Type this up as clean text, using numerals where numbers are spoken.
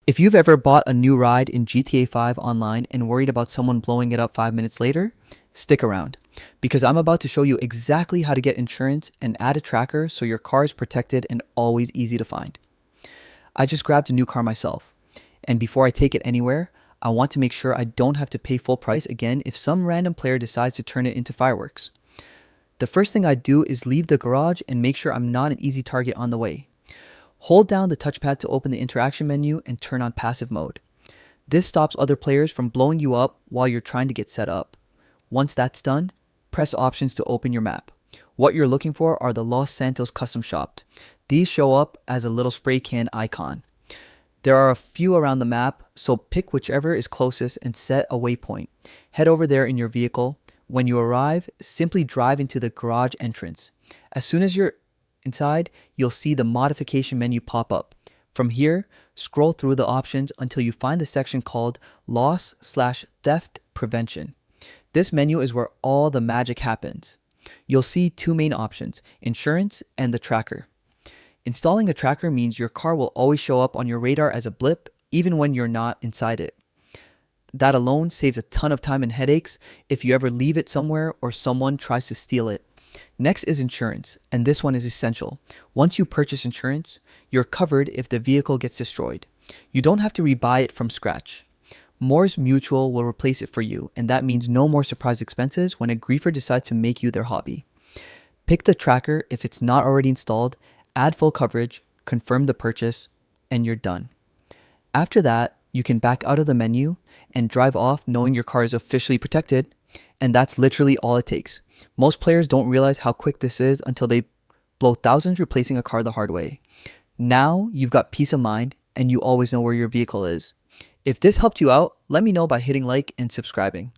If you've ever bought a new ride in GTA 5 online and worried about someone blowing it up 5 minutes later, stick around because I'm about to show you exactly how to get insurance and add a tracker so your car is protected and always easy to find. I just grabbed a new car myself, and before I take it anywhere, I want to make sure I don't have to pay full price again if some random player decides to turn it into fireworks. The first thing I do is leave the garage and make sure I'm not an easy target on the way. Hold down the touchpad to open the interaction menu and turn on passive mode. This stops other players from blowing you up while you're trying to get set up. Once that's done, press options to open your map. What you're looking for are the Los Santos custom shop. These show up as a little spray can icon. There are a few around the map, so pick whichever is closest and set a waypoint. Head over there in your vehicle. When you arrive, simply drive into the garage entrance. As soon as you're inside, you'll see the modification menu pop up. From here, scroll through the options until you find the section called Loss/Theft Prevention. This menu is where all the magic happens. You'll see two main options, insurance and the tracker. Installing a tracker means your car will always show up on your radar as a blip, even when you're not inside it. That alone saves a ton of time and headaches if you ever leave it somewhere or someone tries to steal it. Next is insurance, and this one is essential. Once you purchase insurance, you're covered if the vehicle gets destroyed. You don't have to rebuy it from scratch. Mors Mutual will replace it for you, and that means no more surprise expenses when a griefer decides to make you their hobby. Pick the tracker if it's not already installed, add full coverage, confirm the purchase, and you're done. After that, you can back out of the menu and drive off knowing your car is officially protected, and that's literally all it takes. Most players don't realize how quick this is until they blow thousands replacing a car the hard way. Now you've got peace of mind and you always know where your vehicle is. If this helped you out, let me know by hitting like and subscribing.